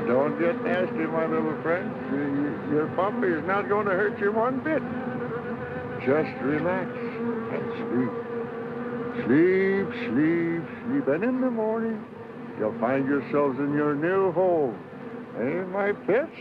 Don't get nasty, my little friend. Your puppy is not going to hurt you one bit. Just relax and sleep. Sleep, sleep, sleep. And in the morning, you'll find yourselves in your new home. Eh, my pets?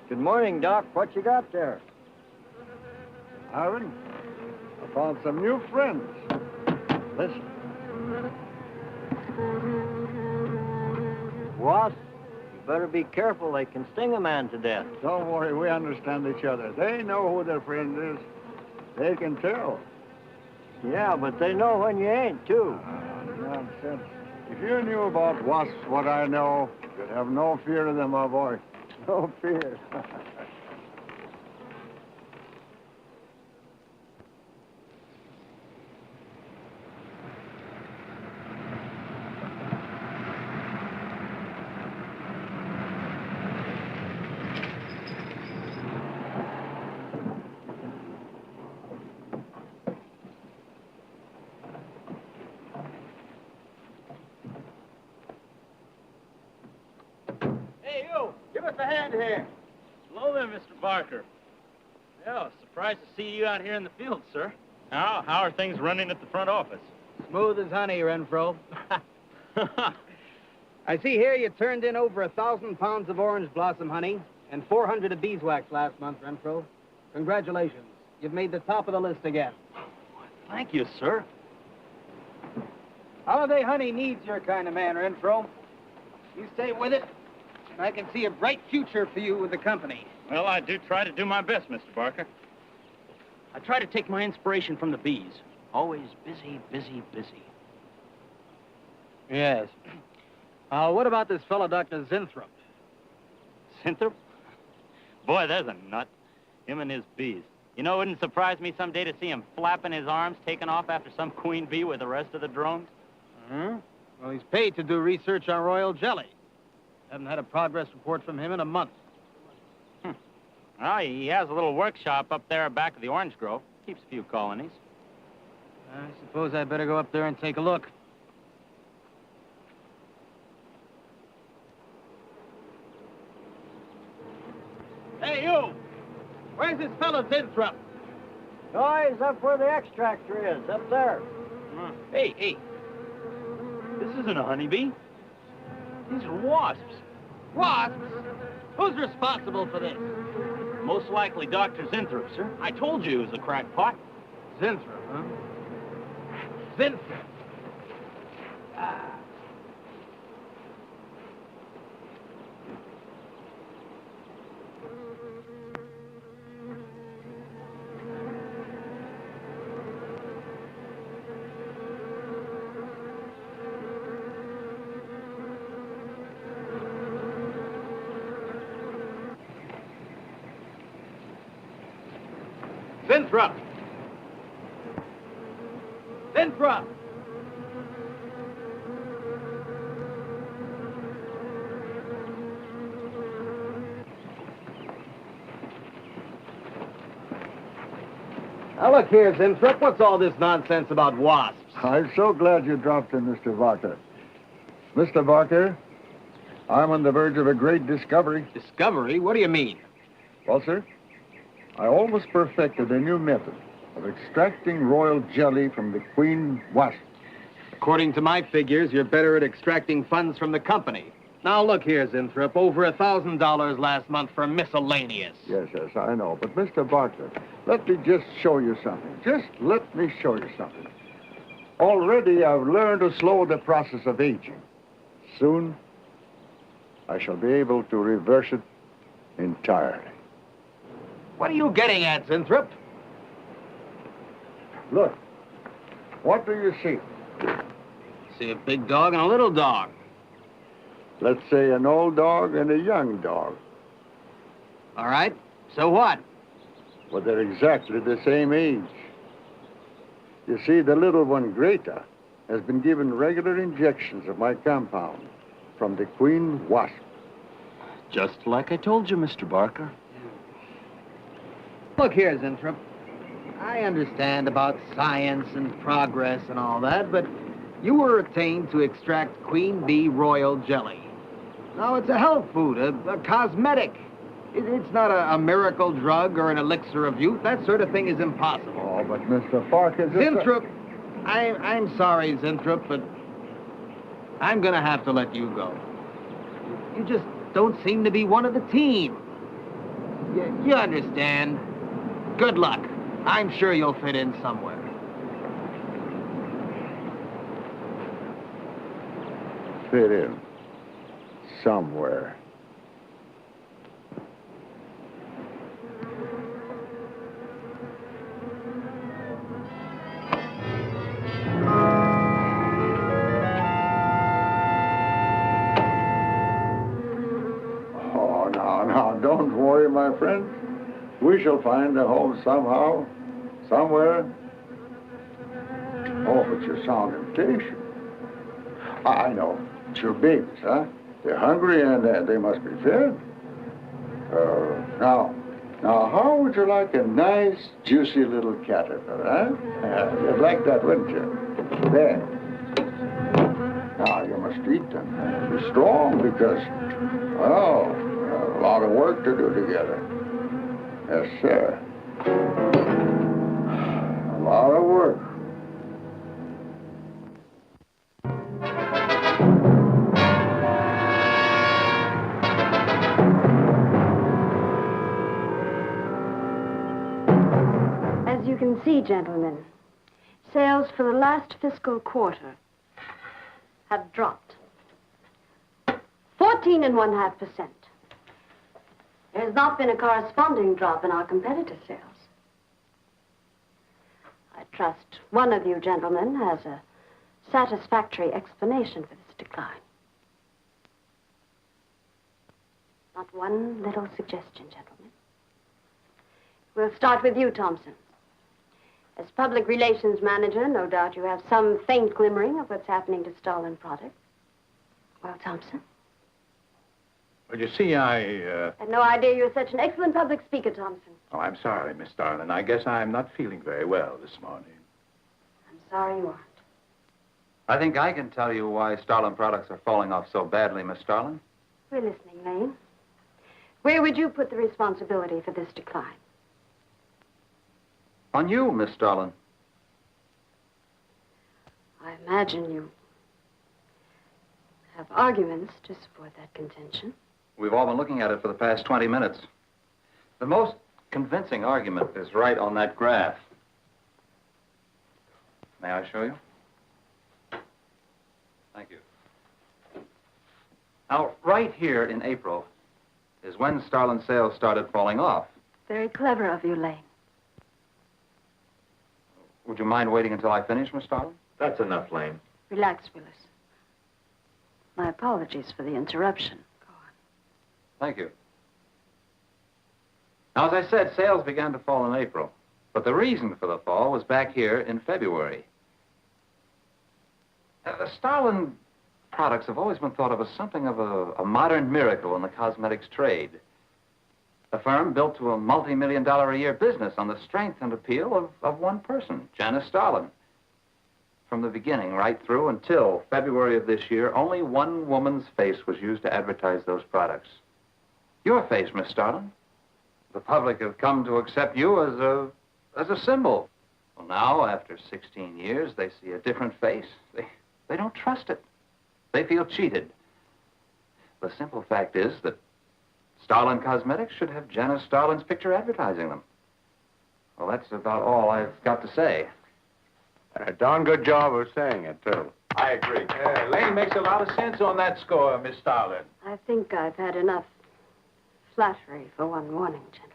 Good morning, Doc. What you got there? Aaron, I found some new friends. Listen. Wasp, you better be careful. They can sting a man to death. Don't worry, we understand each other. They know who their friend is. They can tell. Yeah, but they know when you ain't, too. Nonsense. If you knew about wasps what I know, you'd have no fear of them, my boy. No fear. Hey, you! Give us a hand here. Hello there, Mr. Barker. Yeah, surprised to see you out here in the field, sir. How are things running at the front office? Smooth as honey, Renfro. I see here you turned in over 1,000 pounds of orange blossom honey and 400 of beeswax last month, Renfro. Congratulations. You've made the top of the list again. Thank you, sir. Holiday honey needs your kind of man, Renfro. You stay with it, and I can see a bright future for you with the company. Well, I do try to do my best, Mr. Barker. I try to take my inspiration from the bees. Always busy, busy, busy. Yes. What about this fellow, Dr. Zinthrop? Zinthrop? Boy, there's a nut. Him and his bees. You know, it wouldn't surprise me someday to see him flapping his arms, taking off after some queen bee with the rest of the drones. Hmm? Well, he's paid to do research on royal jelly. Haven't had a progress report from him in a month. Well, he has a little workshop up there back of the orange grove. Keeps a few colonies. I suppose I better go up there and take a look. Hey, you! Where's this fellow Zinthrop? Oh, he's up where the extractor is, up there. Hey. This isn't a honeybee. These are wasps. Wasps? Who's responsible for this? Most likely Dr. Zinthrop, sir. I told you he was a crackpot. Zinthrop, huh? Zinthrop. Zinthrop! Zinthrop! Now, look here, Zinthrop. What's all this nonsense about wasps? I'm so glad you dropped in, Mr. Barker. Mr. Barker, I'm on the verge of a great discovery. Discovery? What do you mean? Well, sir, I almost perfected a new method of extracting royal jelly from the queen wasp. According to my figures, you're better at extracting funds from the company. Now, look here, Zinthrop. Over $1,000 last month for miscellaneous. Yes, I know. But, Mr. Barker, let me just show you something. Just let me show you something. Already, I've learned to slow the process of aging. Soon, I shall be able to reverse it entirely. What are you getting at, Zinthrop? Look, what do you see? See a big dog and a little dog. Let's say an old dog and a young dog. All right. So what? Well, they're exactly the same age. You see, the little one, Greta, has been given regular injections of my compound from the queen wasp. Just like I told you, Mr. Barker. Look here, Zinthrop. I understand about science and progress and all that, but you were attained to extract queen bee royal jelly. Now, it's a health food, a cosmetic. It's not a miracle drug or an elixir of youth. That sort of thing is impossible. Oh, but Mr. Barker... Zinthrop, I'm sorry, Zinthrop, but I'm going to have to let you go. You just don't seem to be one of the team. You understand. Good luck. I'm sure you'll fit in somewhere. Fit in somewhere. Oh, now, don't worry, my friend. We shall find a home somehow, somewhere. Oh, but you sound impatient. I know. It's your babies, huh? They're hungry and they must be fed. Now, how would you like a nice, juicy little caterpillar, huh? You'd like that, wouldn't you? There. Now, you must eat them. Be strong because, well, a lot of work to do together. Yes, sir. A lot of work. As you can see, gentlemen, sales for the last fiscal quarter have dropped 14.5%. There has not been a corresponding drop in our competitor sales. I trust one of you gentlemen has a satisfactory explanation for this decline. Not one little suggestion, gentlemen. We'll start with you, Thompson. As public relations manager, no doubt you have some faint glimmering of what's happening to Stalin products. Well, Thompson? Well, you see, I had no idea you were such an excellent public speaker, Thompson. Oh, I'm sorry, Miss Starlin. I guess I'm not feeling very well this morning. I'm sorry you aren't. I think I can tell you why Starlin products are falling off so badly, Miss Starlin. We're listening, Lane. Where would you put the responsibility for this decline? On you, Miss Starlin. I imagine you have arguments to support that contention. We've all been looking at it for the past 20 minutes. The most convincing argument is right on that graph. May I show you? Thank you. Now, right here in April is when Starlin sales started falling off. Very clever of you, Lane. Would you mind waiting until I finish, Miss Starlin? That's enough, Lane. Relax, Willis. My apologies for the interruption. Go on. Thank you. Now, as I said, sales began to fall in April. But the reason for the fall was back here in February. The Starlin products have always been thought of as something of a modern miracle in the cosmetics trade. A firm built to a multi-million-dollar-a-year business on the strength and appeal of one person, Janice Starlin. From the beginning right through until February of this year, only one woman's face was used to advertise those products. Your face, Miss Starlin. The public have come to accept you as a symbol. Well, now, after 16 years, they see a different face. They don't trust it. They feel cheated. The simple fact is that Starlin Cosmetics should have Janice Starlin's picture advertising them. Well, that's about all I've got to say. A darn good job of saying it, too. I agree. Lane makes a lot of sense on that score, Miss Starlin. I think I've had enough flattery for one morning, gentlemen.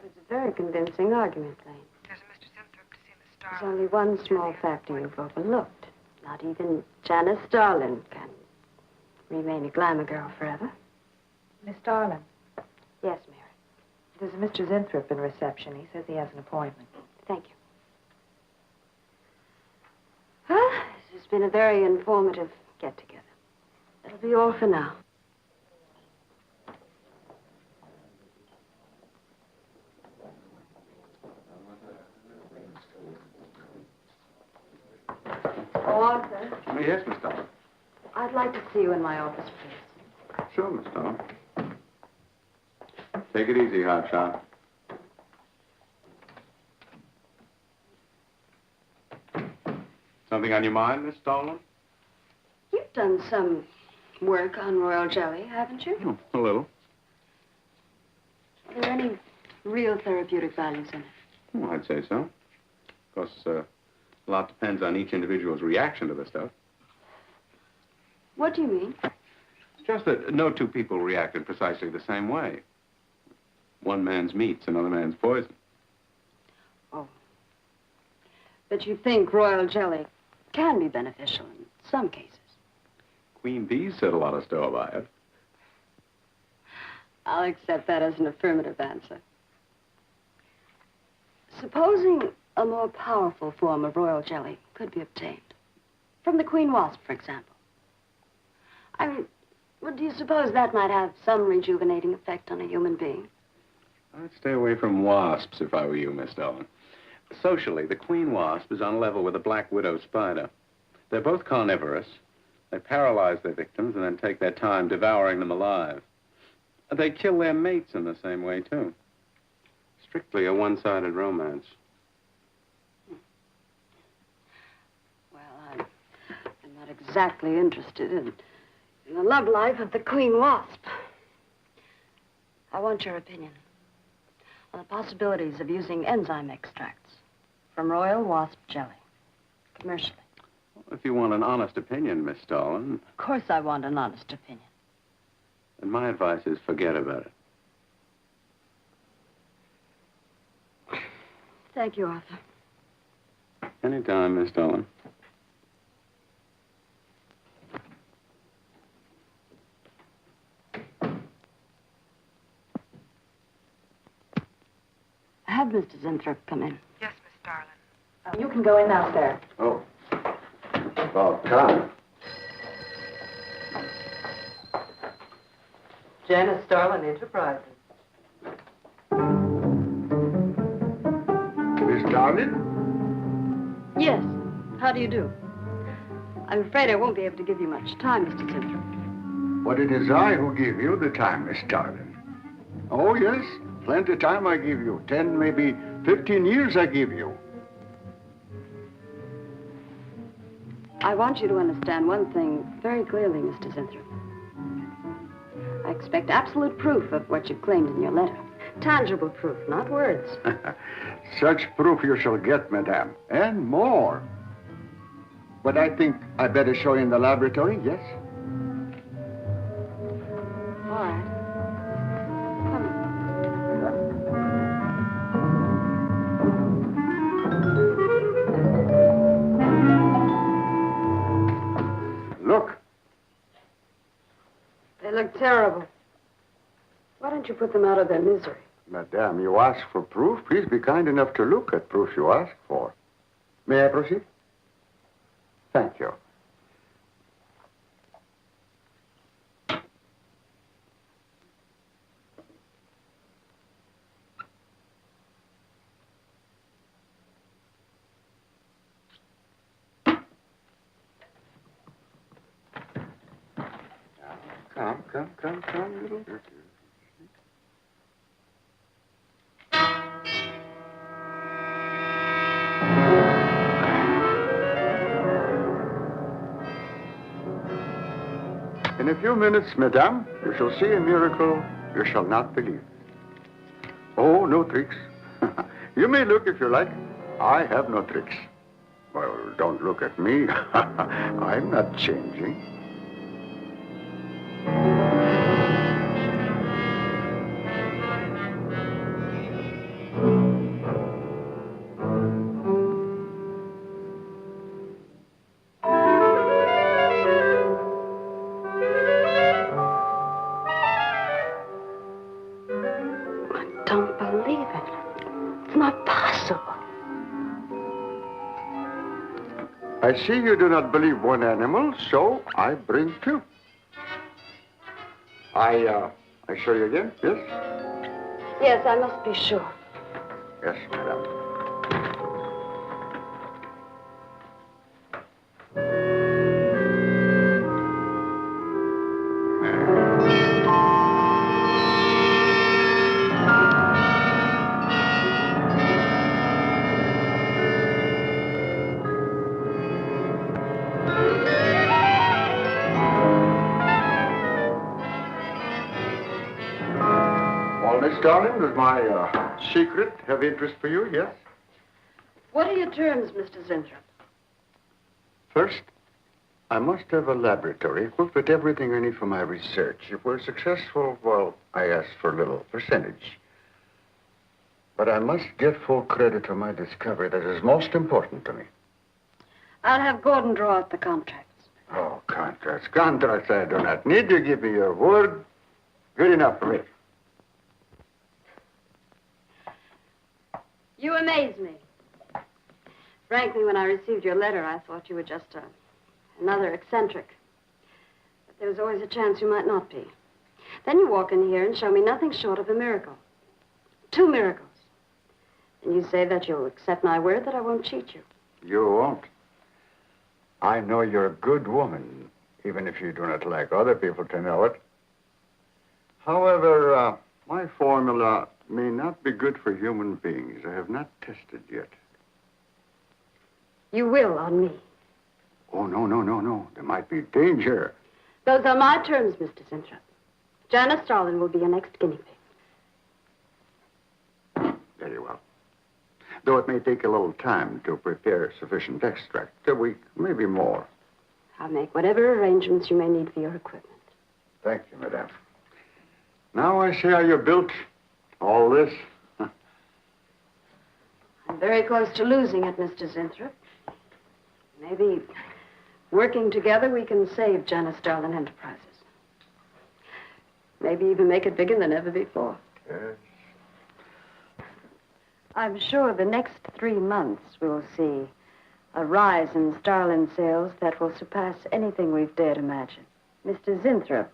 It's a very convincing argument, Lane. There's a Mr. Simthorpe to see Miss Starlin. There's only one small factor you've overlooked. Not even Janice Starlin can remain a glamour girl forever. Miss Starlin, Yes, Mary. there's a Mr. Zinthorpe in reception. He says he has an appointment. Thank you. Well, this has been a very informative get-together. That'll be all for now. Oh, Arthur, Yes, Miss Starlin. I'd like to see you in my office, please. Sure, Miss Starlin. Take it easy, hotshot. Something on your mind, Miss Starlin? You've done some work on royal jelly, haven't you? A little. Are there any real therapeutic values in it? Well, I'd say so. Of course, a lot depends on each individual's reaction to the stuff. What do you mean? It's just that no two people react in precisely the same way. One man's meat's another man's poison. Oh. But you think royal jelly can be beneficial in some cases? Queen bees set a lot of store by it. I'll accept that as an affirmative answer. Supposing a more powerful form of royal jelly could be obtained. From the queen wasp, for example. I mean, well, do you suppose that might have some rejuvenating effect on a human being? I'd stay away from wasps if I were you, Miss Starlin. Socially, the queen wasp is on a level with the black widow spider. They're both carnivorous. They paralyze their victims and then take their time devouring them alive. They kill their mates in the same way, too. Strictly a one-sided romance. Well, I'm not exactly interested in the love life of the queen wasp. I want your opinion on the possibilities of using enzyme extracts from royal wasp jelly, commercially. If you want an honest opinion, Miss Stalin, Of course I want an honest opinion. then my advice is forget about it. Thank you, Arthur. Anytime, Miss Stalin. Have Mr. Zinthrop come in. Yes, Miss Starlin. You can go in now, sir. Oh. About time. Janice Starlin Enterprises. Miss Darling? Yes. How do you do? I'm afraid I won't be able to give you much time, Mr. Zinthrop. But it is I who give you the time, Miss Darling. Oh, yes. Plenty of time I give you. 10, maybe 15 years I give you. I want you to understand one thing very clearly, Mr. Zinthrop. I expect absolute proof of what you claimed in your letter. Tangible proof, not words. Such proof you shall get, madame, and more. But I think I better show you in the laboratory, yes? All right. Look. They look terrible. Why don't you put them out of their misery? Madame, you ask for proof. Please be kind enough to look at proof you ask for. May I proceed? Thank you. Come, little. In a few minutes, madame, you shall see a miracle you shall not believe. Oh, no tricks. You may look if you like. I have no tricks. Well, don't look at me. I'm not changing. Don't believe it. It's not possible. I see you do not believe one animal, so I bring two. I show you again, yes? Yes, I must be sure. Yes, madame. Miss Darling, does my secret have interest for you, yes? What are your terms, Mr. Zinthrop? First, I must have a laboratory equipped with everything I need for my research. If we're successful, well, I ask for a little percentage. But I must get full credit for my discovery. That is most important to me. I'll have Gordon draw up the contracts. Oh, contracts. Contracts I do not need. You give me your word. Good enough for me. You amaze me. Frankly, when I received your letter, I thought you were just another eccentric. But there was always a chance you might not be. Then you walk in here and show me nothing short of a miracle. 2 miracles. And you say that you'll accept my word that I won't cheat you. You won't. I know you're a good woman, even if you do not like other people to know it. However, my formula may not be good for human beings. I have not tested yet. You will on me. Oh, no. There might be danger. Those are my terms, Mr. Sinthrop. Janice Starlin will be your next guinea pig. Very well. Though it may take a little time to prepare sufficient extract, a week, maybe more. I'll make whatever arrangements you may need for your equipment. Thank you, madame. Now I see how you built all this. I'm very close to losing it, Mr. Sinthrop. Maybe working together we can save Janice Starlin Enterprises. Maybe even make it bigger than ever before. Yes. I'm sure the next 3 months we'll see a rise in Starlin sales that will surpass anything we've dared imagine. Mr. Sinthrop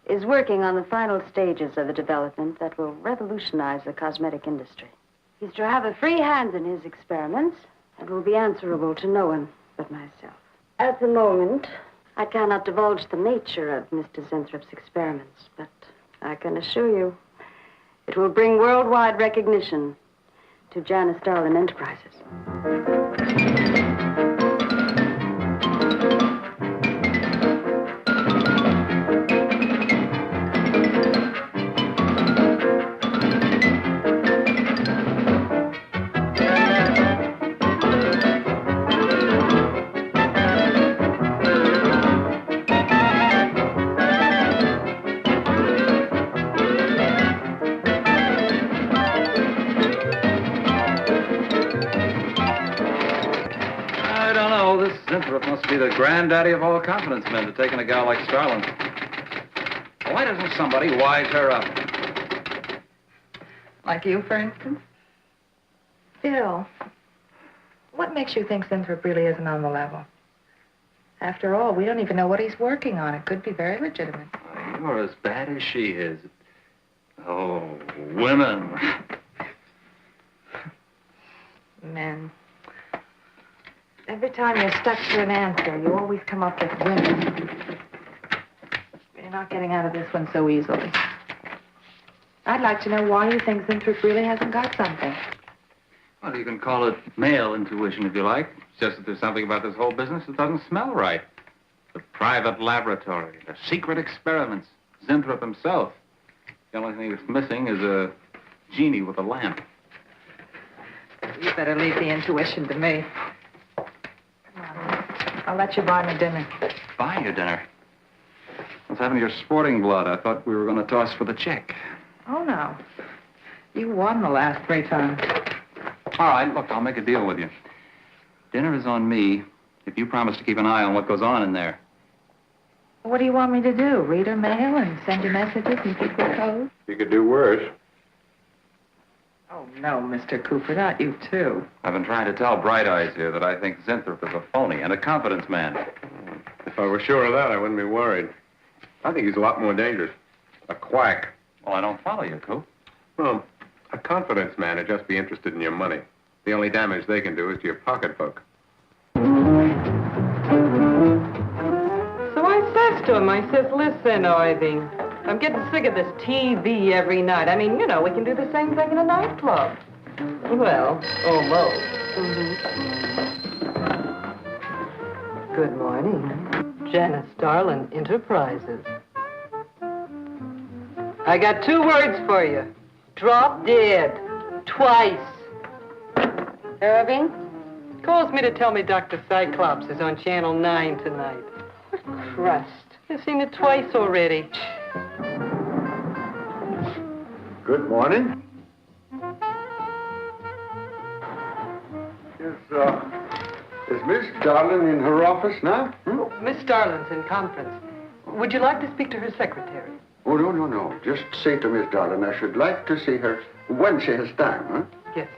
is working on the final stages of a development that will revolutionize the cosmetic industry. He's to have a free hand in his experiments and will be answerable to no one but myself. At the moment, I cannot divulge the nature of Mr. Sinthrop's experiments, but I can assure you it will bring worldwide recognition to Janice Starlin Enterprises. Must be the granddaddy of all confidence men to taking a gal like Starlin. Why doesn't somebody wise her up? Like you, for instance? Bill, what makes you think Sinthrop really isn't on the level? After all, we don't even know what he's working on. It could be very legitimate. You're as bad as she is. Oh, women. Men. Every time you're stuck to an answer, you always come up with women. You're not getting out of this one so easily. I'd like to know why you think Sinthrop really hasn't got something. Well, you can call it male intuition if you like. It's just that there's something about this whole business that doesn't smell right. The private laboratory, the secret experiments, Sinthrop himself. The only thing that's missing is a genie with a lamp. You better leave the intuition to me. I'll let you buy me dinner. Buy you dinner? What's happened to your sporting blood? I thought we were going to toss for the check. Oh, no. You won the last 3 times. All right, look, I'll make a deal with you. Dinner is on me if you promise to keep an eye on what goes on in there. What do you want me to do? Read her mail and send you messages and keep her code? You could do worse. Oh, no, Mr. Cooper, not you, too. I've been trying to tell Bright Eyes here that I think Sinthrop is a phony and a confidence man. If I were sure of that, I wouldn't be worried. I think he's a lot more dangerous. A quack. Well, I don't follow you, Coop. Well, a confidence man would just be interested in your money. The only damage they can do is to your pocketbook. So I says to him, I says, listen, Ivy, I'm getting sick of this TV every night. I mean, you know, we can do the same thing in a nightclub. Well, almost. Good morning. Janice Starlin Enterprises. I got 2 words for you. Drop dead. Twice. Irving? Calls me to tell me Dr. Cyclops is on Channel 9 tonight. Crust. I've seen it twice already. Good morning. Is Miss Darlin in her office now? Miss Starlin's in conference. Would you like to speak to her secretary? Oh, no. Just say to Miss Darlin I should like to see her when she has time, huh? Yes.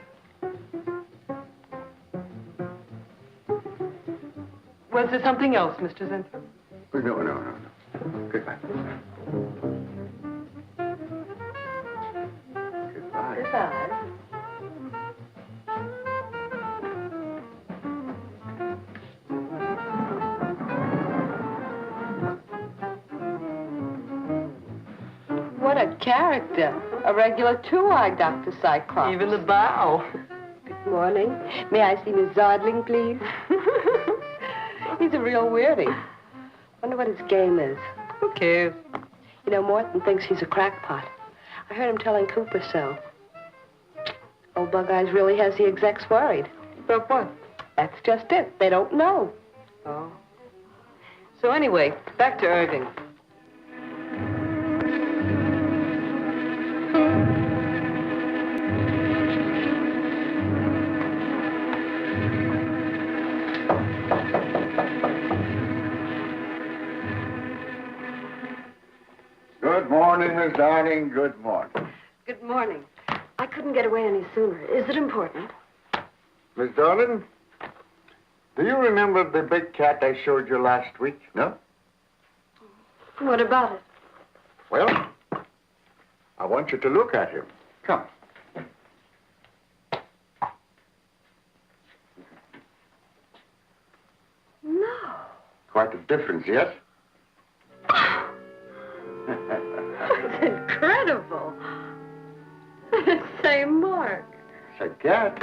Was there something else, Mr. Sinthrop? No. Goodbye. Goodbye. good character. A regular two-eyed Dr. Cyclops. Even the bow. Good morning. May I see Miss Zodling, please? He's a real weirdie. Wonder what his game is. Who cares? You know, Morton thinks he's a crackpot. I heard him telling Cooper so. Old Bug Eyes really has the execs worried. About what? That's just it. They don't know. Oh. So anyway, back to Irving. Good morning, Miss Darling. Good morning. Good morning. I couldn't get away any sooner. Is it important? Miss Darling, do you remember the big cat I showed you last week? No? What about it? Well, I want you to look at him. Come. No. Quite a difference, yes? It's incredible. Say, Mark, It's a cat.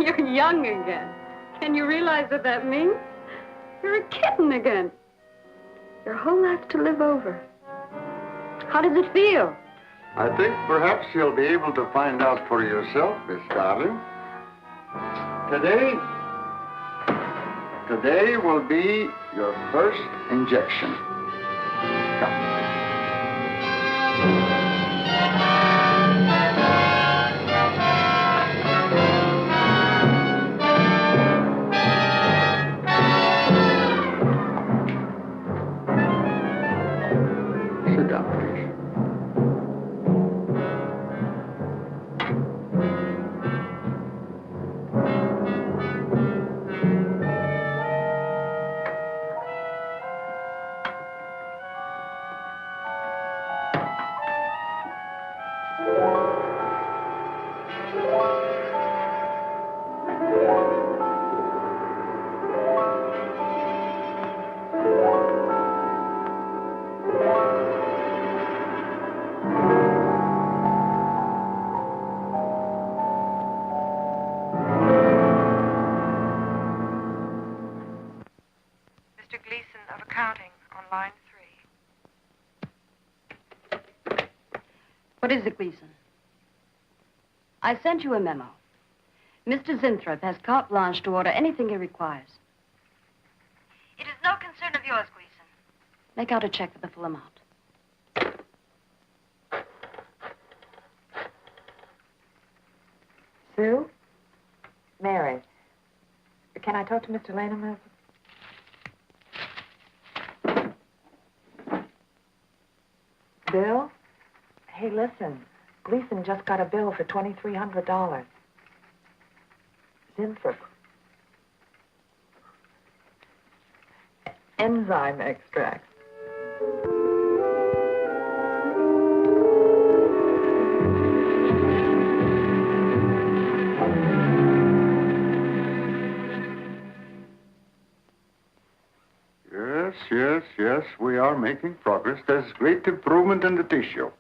you're young again. Can you realize what that means? You're a kitten again. Your whole life to live over. How does it feel? I think perhaps you'll be able to find out for yourself, Miss Darling. Today will be your first injection. Come. Sit down, please. Mr. Gleason of accounting on line 3. What is it, Gleason? I sent you a memo. Mr. Zinthrop has carte blanche to order anything he requires. It is no concern of yours, Gleason. Make out a check for the full amount. Sue? Mary. Can I talk to Mr. Lane a minute? Bill? Hey, listen. Gleason just got a bill for $2,300. Zinthrop. Enzyme extract. Yes, we are making progress. There's great improvement in the tissue.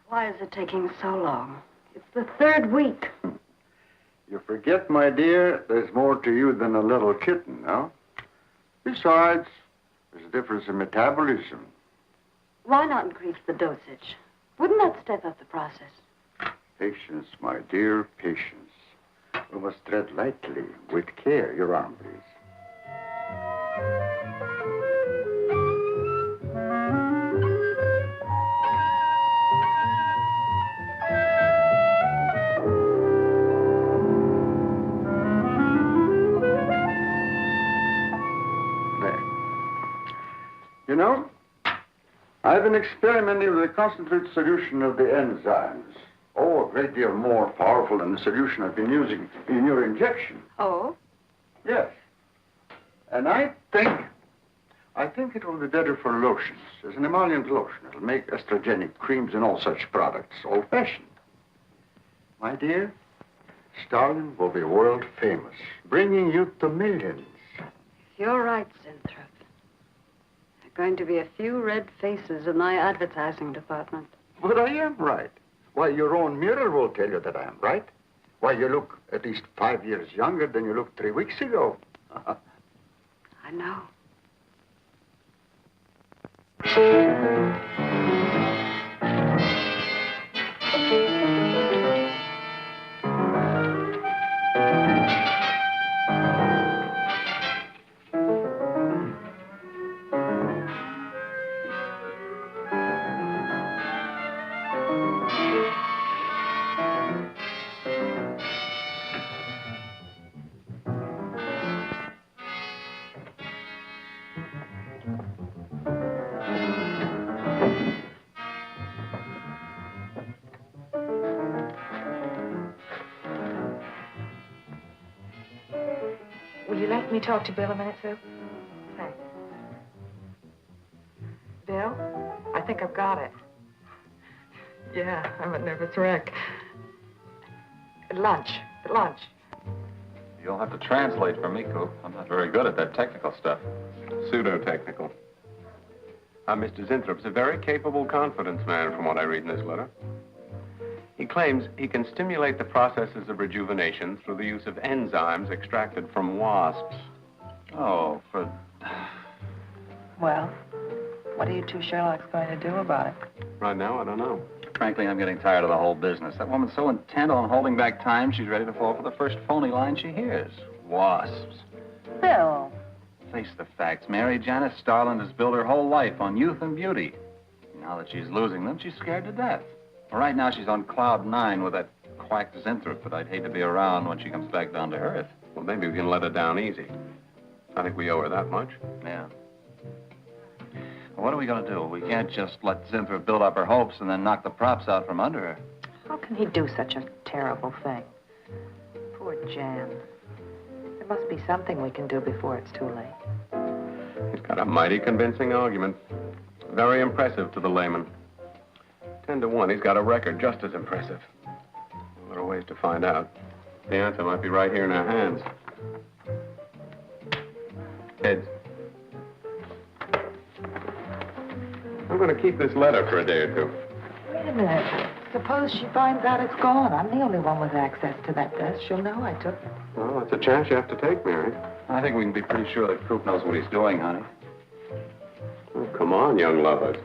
Why is it taking so long? It's the third week. You forget, my dear, there's more to you than a little kitten, no? Besides, there's a difference in metabolism. Why not increase the dosage? Wouldn't that step up the process? Patience, my dear, patience. We must tread lightly, with care. Your arm, please. You know, I've been experimenting with a concentrated solution of the enzymes. Oh, a great deal more powerful than the solution I've been using in your injection. Oh? Yes. And I think it will be better for lotions. As an emollient lotion, it'll make estrogenic creams and all such products old-fashioned. My dear, Stalin will be world famous, bringing you to millions. You're right, Zinthrop. A Going to be a few red faces in my advertising department. But I am right. Why, your own mirror will tell you that I am right. Why, you look at least 5 years younger than you looked 3 weeks ago. I know. Will you let me talk to Bill a minute, Sue? Thanks. Bill, I think I've got it. Yeah, I'm a nervous wreck. At lunch. You'll have to translate for me, Coop. I'm not very good at that technical stuff. Pseudo-technical. Mr. Zinthrop's a very capable confidence man, from what I read in this letter. He claims he can stimulate the processes of rejuvenation through the use of enzymes extracted from wasps. Oh, for... Well, what are you two Sherlocks going to do about it? Right now, I don't know. Frankly, I'm getting tired of the whole business. That woman's so intent on holding back time, she's ready to fall for the first phony line she hears. Wasps. Bill. Face the facts, Mary. Janice Starland has built her whole life on youth and beauty. Now that she's losing them, she's scared to death. Well, right now, she's on cloud 9 with that quack Zinthrop, but I'd hate to be around when she comes back down to earth. Well, maybe we can let her down easy. I think we owe her that much. Yeah. Well, what are we going to do? We can't just let Zinthrop build up her hopes and then knock the props out from under her. How can he do such a terrible thing? Poor Jan. There must be something we can do before it's too late. He's got a mighty convincing argument. Very impressive to the layman. 10 to 1, he's got a record just as impressive. Well, there are ways to find out. The answer might be right here in our hands. Heads. I'm going to keep this letter for a day or two. Wait a minute. Suppose she finds out it's gone. I'm the only one with access to that desk. She'll know I took it. Well, that's a chance you have to take, Mary. I think we can be pretty sure that Coop knows what he's doing, honey. Oh, come on, young lovers.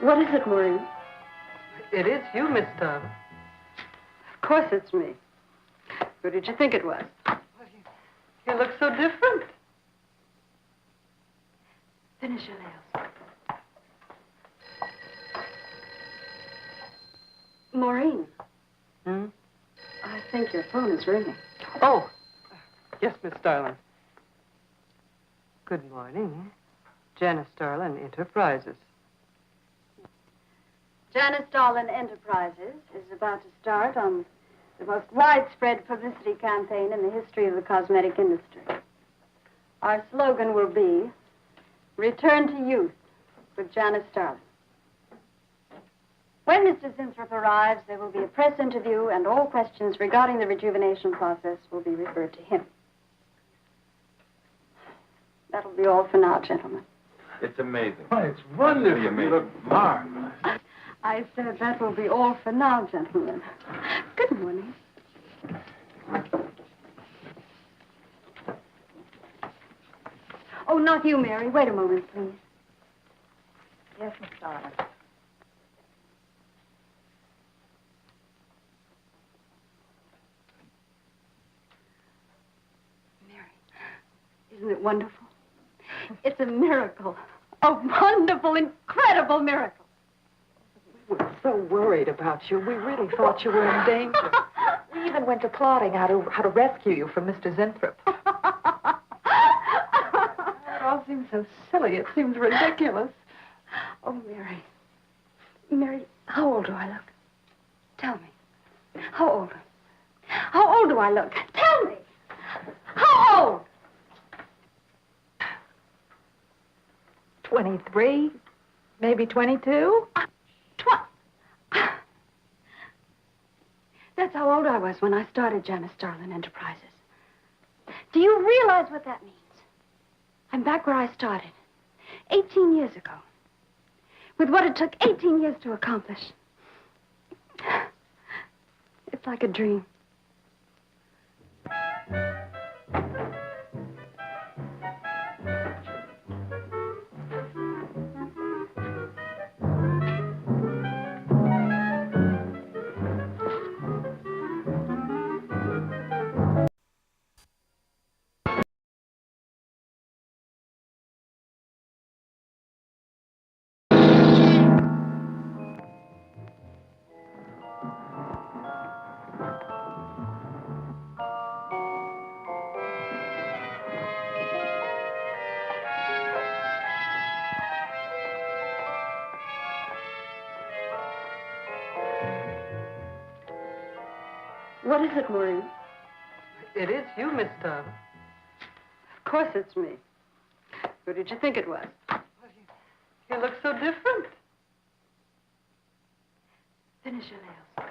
What is it, Maureen? It is you, Miss Starling. Of course it's me. Who did you think it was? You look so different. Finish your nails. Maureen. Hmm? I think your phone is ringing. Oh, yes, Miss Starling. Good morning. Janice Starling Enterprises. Janice Starlin Enterprises is about to start on the most widespread publicity campaign in the history of the cosmetic industry. Our slogan will be, Return to Youth with Janice Starlin. When Mr. Zinthrop arrives, there will be a press interview, and all questions regarding the rejuvenation process will be referred to him. That'll be all for now, gentlemen. It's amazing. Oh, it's wonderful. You look marvelous. I said that will be all for now, gentlemen. Good morning. Oh, not you, Mary. Wait a moment, please. Yes, Miss Starling. Isn't it wonderful? It's a miracle. A wonderful, incredible miracle. We were so worried about you. We really thought you were in danger. We even went to plotting how to rescue you from Mr. Zinthrop. It all seems so silly. It seems ridiculous. Oh, Mary. Mary, how old do I look? Tell me. How old? How old do I look? Tell me. How old? 23, maybe 22. That's how old I was when I started Janice Starlin Enterprises. Do you realize what that means? I'm back where I started, 18 years ago, with what it took 18 years to accomplish. It's like a dream. What is it, Maureen? It is you, Miss Starling. Of course it's me. Who did you think it was? You look so different. Finish your nails.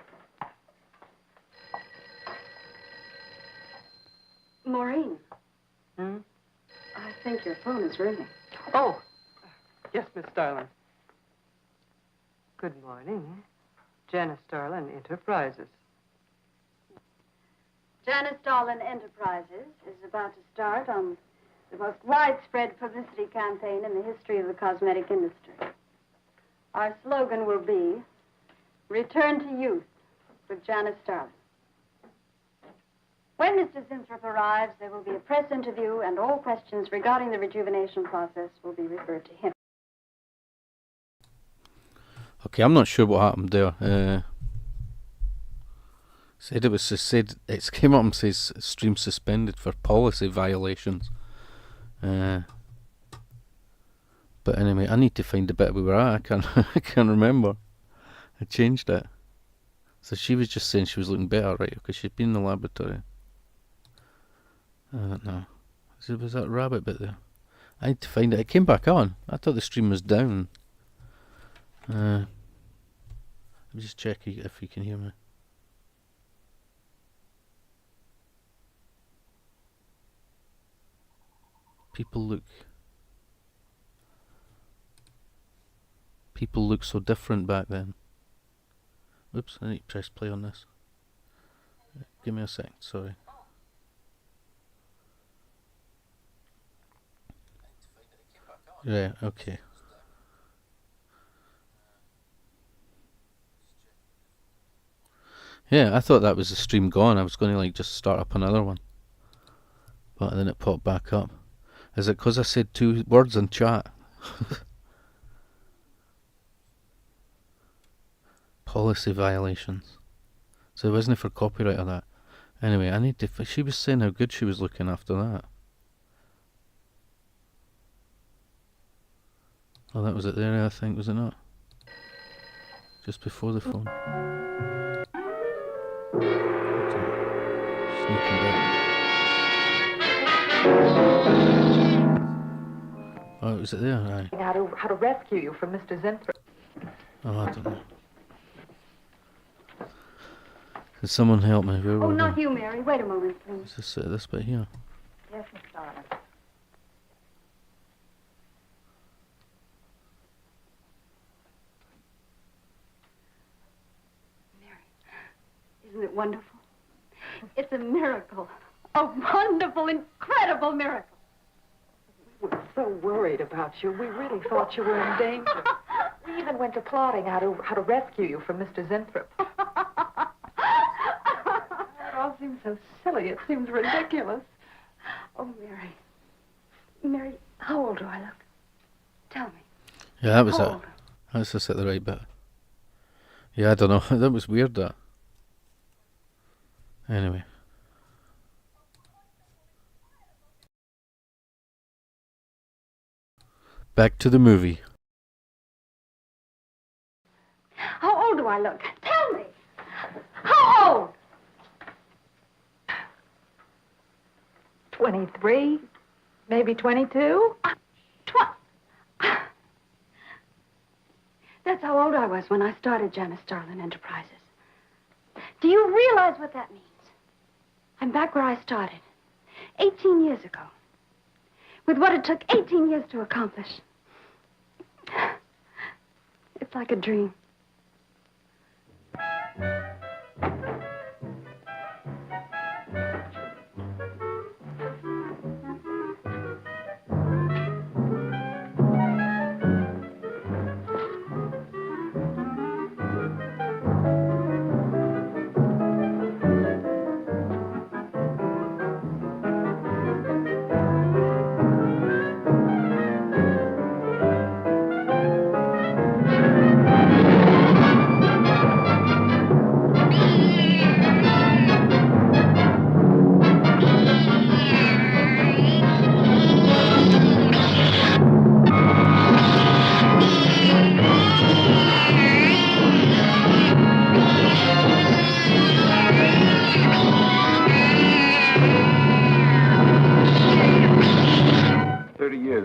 Maureen. Hmm? I think your phone is ringing. Oh, yes, Miss Starling. Good morning. Janice Starling Enterprises. Janice Starlin Enterprises is about to start on the most widespread publicity campaign in the history of the cosmetic industry. Our slogan will be, Return to Youth with Janice Starlin. When Mr. Zinthrop arrives, there will be a press interview, and all questions regarding the rejuvenation process will be referred to him. Okay, I'm not sure what happened there. It came up and says stream suspended for policy violations. But anyway, I need to find the bit we were at. I can't remember. I changed it. So she was just saying she was looking better, right? Because she'd been in the laboratory. I don't know. Was that rabbit bit there? I need to find it. It came back on. I thought the stream was down. Let me just check if you can hear me. People look so different back then. Oops, I need to press play on this. Give me a second, sorry. Yeah, okay. Yeah, I thought that was the stream gone. I was going to like just start up another one. But then it popped back up. Is it because I said 2 words in chat? Policy violations. So it wasn't for copyright or that. Anyway, I need to... She was saying how good she was looking after that. Oh, that was it there, I think, was it not? Just before the phone. Sneaking back. Oh, was it there? Aye. How to rescue you from Mr. Zinthrop. Oh, I don't know. Can someone help me? Where Oh, were not we? you, Mary. Wait a moment, please. Is this this bit here? Yes, Miss Darling. Isn't it wonderful? It's a miracle. A wonderful, incredible miracle. We were so worried about you. We really thought you were in danger. We even went to plotting how to rescue you from Mr. Zinthrop. It all seems so silly. It seems ridiculous. Oh, Mary. Mary, how old do I look? Tell me. Yeah, that was How it. old? That's just at the right bit. Yeah, I don't know. That was weird, that. Anyway. Back to the movie. How old do I look? Tell me. How old? 23, maybe 22. That's how old I was when I started Janice Starlin Enterprises. Do you realize what that means? I'm back where I started, 18 years ago, with what it took 18 years to accomplish. It's like a dream.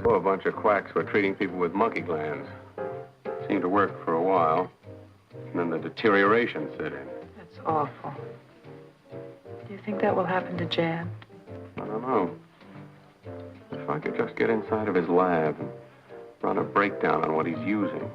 A bunch of quacks were treating people with monkey glands. Seemed to work for a while, and then the deterioration set in. That's awful. Do you think that will happen to Jan? I don't know. If I could just get inside of his lab and run a breakdown on what he's using.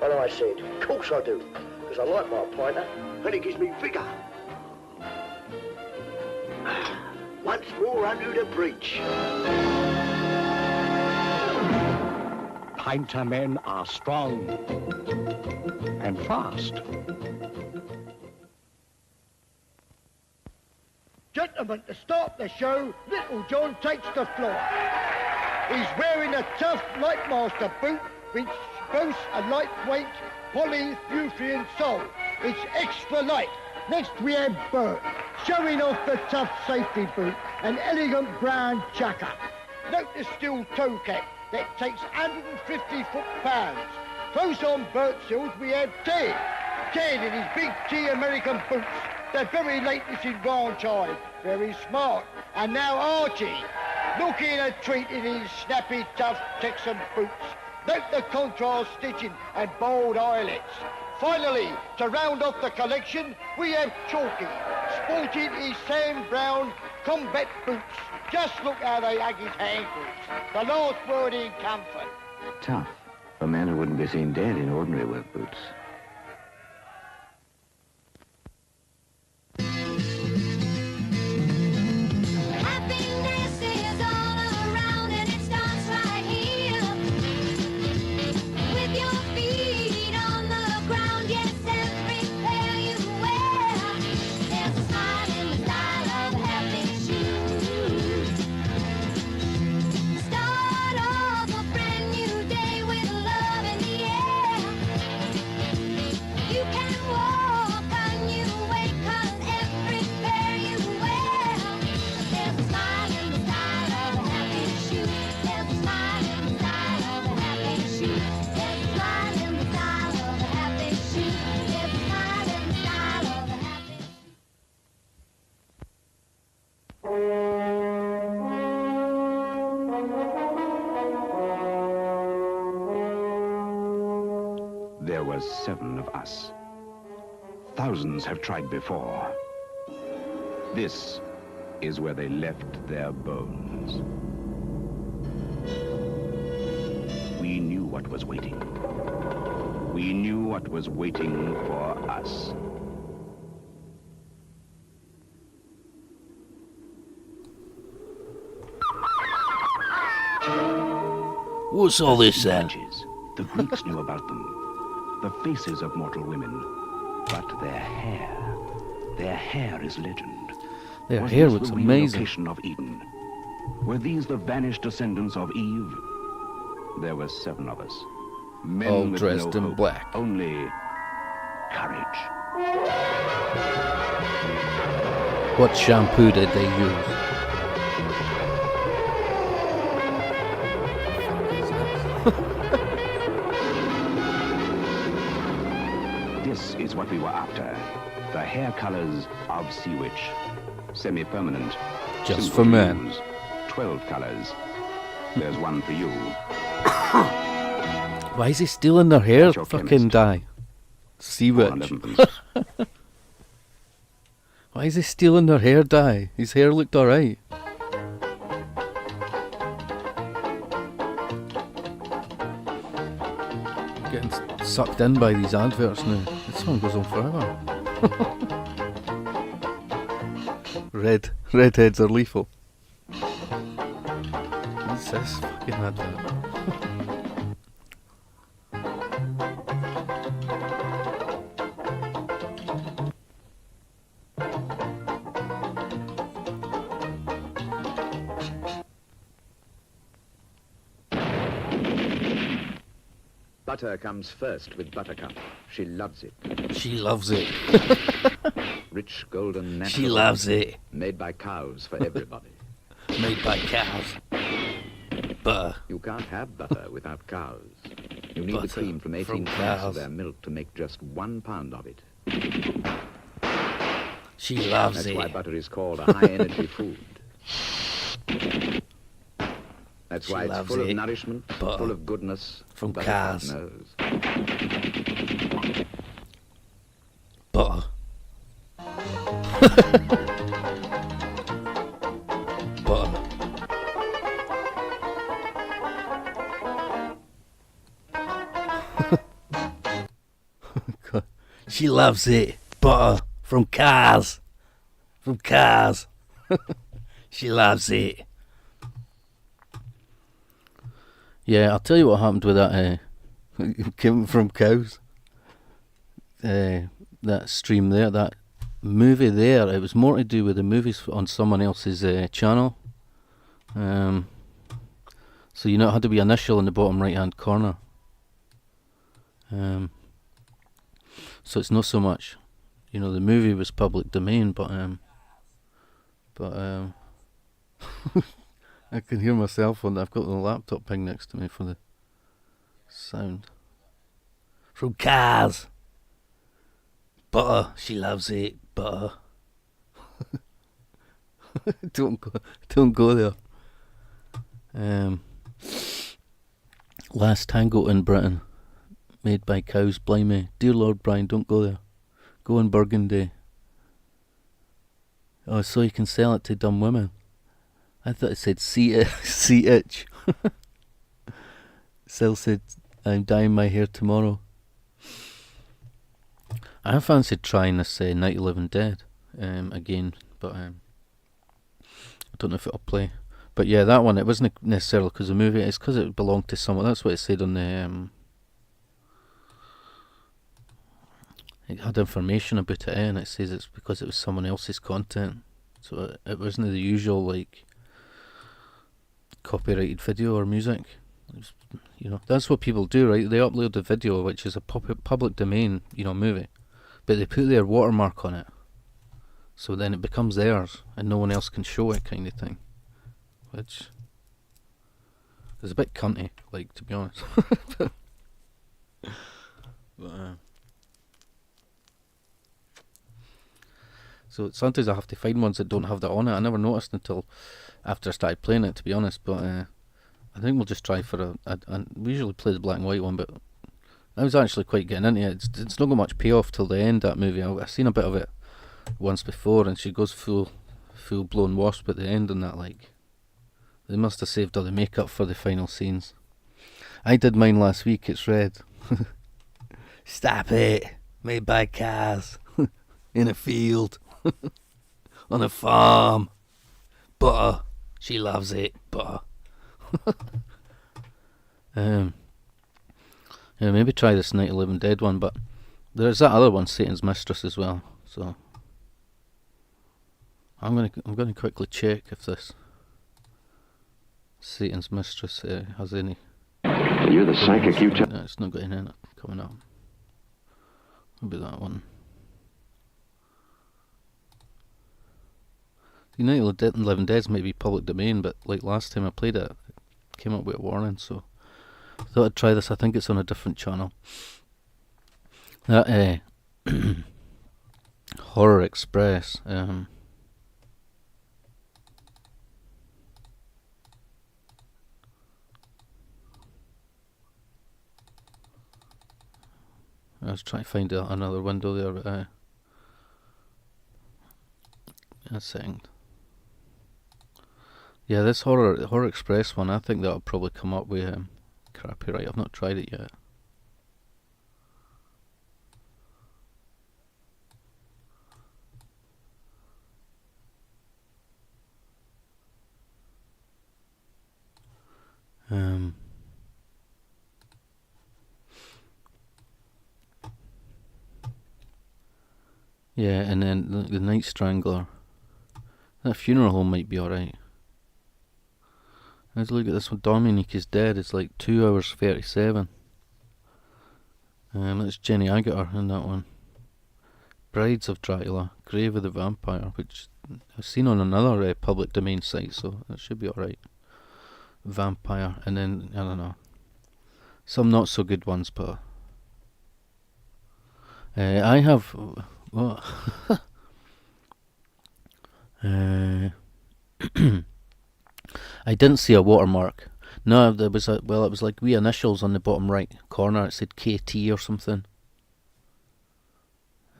And I said, of course I do, because I like my pointer, and it gives me vigour. Once more under the breach. Painter men are strong and fast. Gentlemen, to start the show, Little John takes the floor. He's wearing a tough Lightmaster boot which boasts a lightweight polyfufian sole. It's extra light. Next we have Bert, showing off the tough safety boot, an elegant brown chucker. Note the steel toe cap that takes 150 foot-pounds. Close on Bert's heels we have Ted. Ted in his big T American boots, the very latest in franchise, very smart. And now Archie, looking a treat in his snappy, tough Texan boots. Note the contrast stitching and bold eyelets. Finally, to round off the collection, we have Chalky, sporting his Sam Brown combat boots. Just look how they hug his ankles. The last word in comfort. Tough. A man who wouldn't be seen dead in ordinary work boots. There was 7 of us. Thousands have tried before. This is where they left their bones. We knew what was waiting. We knew what was waiting for us. What's all this then? The Greeks knew about them. The faces of mortal women. But their hair is legend. Their Was hair this looks the amazing. relocation of Eden? Were these the vanished descendants of Eve? There were 7 of us. Men All with dressed no in hope, black. Only courage. What shampoo did they use? This is what we were after. The hair colors of Sea Witch. Semi-permanent. Just simple for to men. use. 12 colors. There's one for you. Why is he stealing their hair? That's your Fucking chemist. die. Sea Witch. Why is he stealing their hair dye? His hair looked alright. Getting sucked in by these adverts now. This one goes on forever. Redheads are lethal. What's this fucking advert? Butter comes first with Buttercup. She loves it. She loves it. Rich, golden, natural. She loves it. Made by cows for everybody. Made by cows. Butter. You can't have butter without cows. You need Butter the cream from 18 from pints cows. of their milk to make just 1 pound of it. She loves That's it. why butter is called a high-energy food. That's She why it's loves full it. of nourishment, Butter full of goodness. from Buttercup cows. knows. Butter. Butter. God. She loves it. Butter from cars. From cars. She loves it. Yeah, I'll tell you what happened with that. Came from cows. That stream there, that movie there. It was more to do with the movies on someone else's channel. So you know it had to be initial in the bottom right hand corner. So it's not so much, you know, the movie was public domain, but I can hear myself on. I've got the laptop ping next to me for the sound. From Cars. Butter, she loves it. Butter. Don't go there. Last Tango in Britain, made by cows. Blimey, dear Lord Brian, don't go there. Go in Burgundy. Oh, so you can sell it to dumb women. I thought it said see itch. Cell said, I'm dyeing my hair tomorrow. I fancied trying this Night of the Living Dead again, but I don't know if it'll play. But yeah, that one, it wasn't necessarily because of the movie, it's because it belonged to someone. That's what it said on the... it had information about it, and it says it's because it was someone else's content. So it wasn't the usual, like, copyrighted video or music. Was, you know, that's what people do, right? They upload the video, which is a public domain, you know, movie, but they put their watermark on it, so then it becomes theirs and no one else can show it, kind of thing, which is a bit cunty, like, to be honest. but so sometimes I have to find ones that don't have that on it. I never noticed until after I started playing it, to be honest, but I think we'll just try for we usually play the black and white one, but I was actually quite getting into it. It's not got much payoff till the end, that movie. I've seen a bit of it once before, and she goes full blown WASP at the end and that, like. They must have saved all the makeup for the final scenes. I did mine last week, it's red. Stop it! Made by cars. In a field. On a farm. Butter. She loves it. Butter. Yeah, maybe try this Night of the Living Dead one, but there's that other one, Satan's Mistress, as well. So I'm gonna quickly check if this Satan's Mistress has any. You're the psychic, you tell. No, it's not got any in it coming up. Maybe that one. The Night of the Living Dead may be public domain, but like last time I played it, it came up with a warning, so I thought I'd try this. I think it's on a different channel. That Horror Express. I was trying to find another window there, but a second. Yeah, this Horror Express one, I think that'll probably come up with crappyrite. I've not tried it yet. Yeah, and then the Night Strangler. That funeral home might be alright. Let's look at this one. Dominique is Dead. It's like 2 hours 37. That's Jenny Agutter in that one. Brides of Dracula, Grave of the Vampire, which I've seen on another public domain site, so that should be alright. Vampire, and then, I don't know, some not so good ones, but I have what? I didn't see a watermark. No, there was it was like wee initials on the bottom right corner. It said KT or something.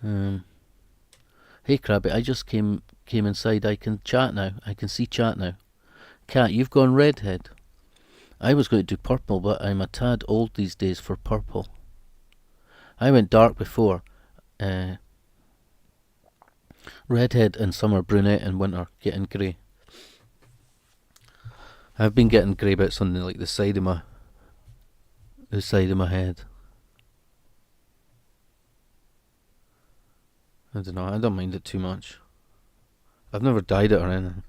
Hey Krabby, I just came inside. I can chat now. I can see chat now. Cat, you've gone redhead. I was going to do purple, but I'm a tad old these days for purple. I went dark before. Redhead in summer, brunette in winter, getting grey. I've been getting grey bits on the side of my head. I don't know. I don't mind it too much. I've never dyed it or anything.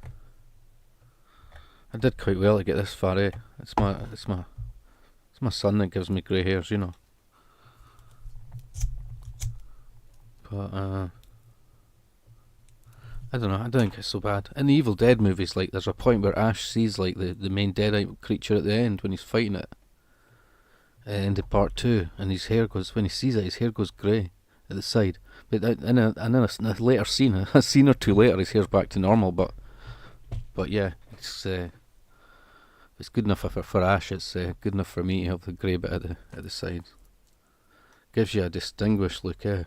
I did quite well to get this far, eh? It's my son that gives me grey hairs, you know. But I don't know. I don't think it's so bad. In the Evil Dead movies, like, there's a point where Ash sees like the main deadite creature at the end when he's fighting it. In the part 2, and his hair goes, when he sees it, his hair goes grey at the side. But in a later scene, a scene or two later, his hair's back to normal. But yeah, it's good enough for Ash. It's good enough for me to have the grey bit at the sides. Gives you a distinguished look, eh?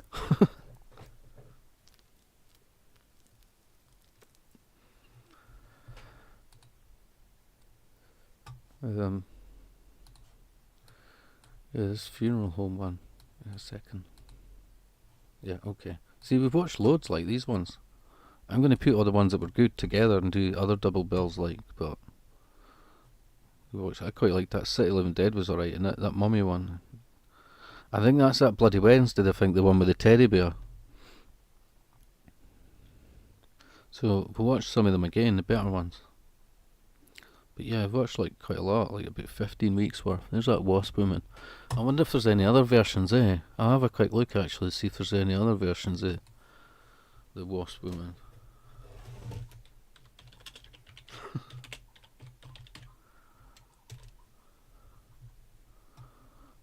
Yeah, this funeral home one. In a second. Yeah, okay. See, we've watched loads like these ones. I'm going to put all the ones that were good together and do other double bills, like, but I quite liked that City Living Dead was alright, and that mummy one. I think that's that Bloody Wednesday, I think, the one with the teddy bear. So we'll watch some of them again, the better ones. But yeah, I've watched like quite a lot, like about 15 weeks worth. There's that Wasp woman. I wonder if there's any other versions, eh? I'll have a quick look actually to see if there's any other versions, eh? The Wasp woman.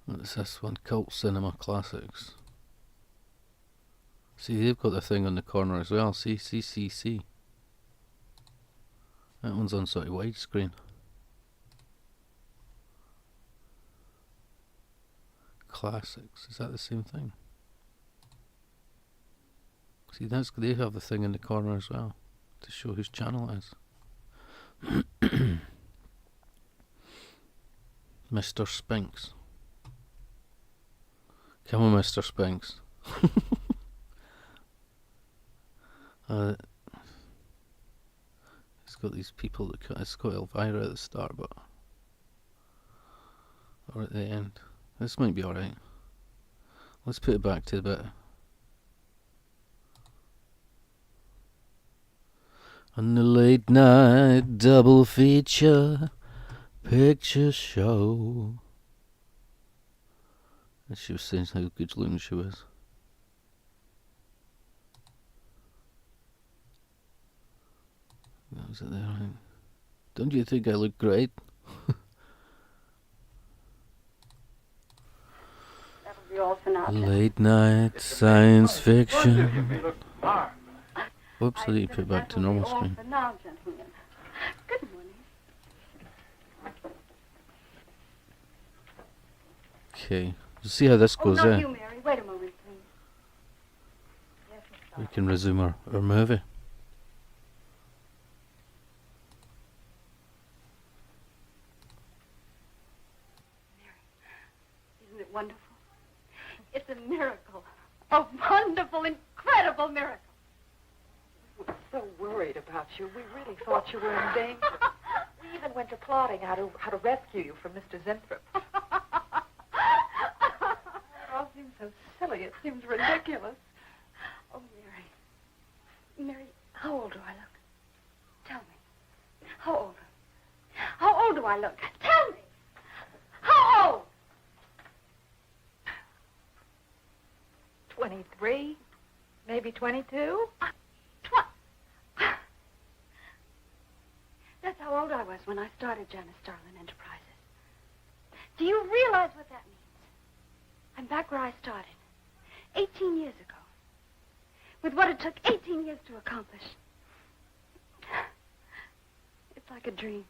What's this one? Cult Cinema Classics. See, they've got the thing on the corner as well. See. That one's on sort of widescreen. Classics. Is that the same thing? See, they have the thing in the corner as well to show whose channel it is. Mr. Spinks. Come on, Mr. Spinks. It's got these people that it's got Elvira at the start, but or at the end. This might be alright. Let's put it back to the bit. On the late night double feature picture show. And she was saying how good looking she was. That was it there, right? Don't you think I look great? That'll be all for now. Late night science fiction. Whoops, I need to put it back to normal screen. For now, gentlemen. Good morning. Okay, we'll see how this goes, not you, Mary. Wait a moment, please. Yes, we can resume our movie. Wonderful. It's a miracle. A wonderful, incredible miracle. We were so worried about you. We really thought you were in danger. We even went to plotting how to rescue you from Mr. Zinthrop. It all seems so silly. It seems ridiculous. Oh, Mary, how old do I look? Tell me. How old? How old do I look? Tell me. How old? 23, maybe 22. That's how old I was when I started Janice Starlin Enterprises. Do you realize what that means? I'm back where I started, 18 years ago, with what it took 18 years to accomplish. It's like a dream.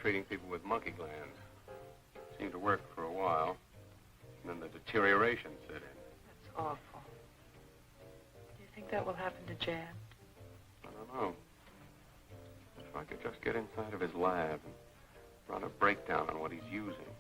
treating people with monkey glands. Seemed to work for a while. And then the deterioration set in. That's awful. Do you think that will happen to Jan? I don't know. If I could just get inside of his lab and run a breakdown on what he's using.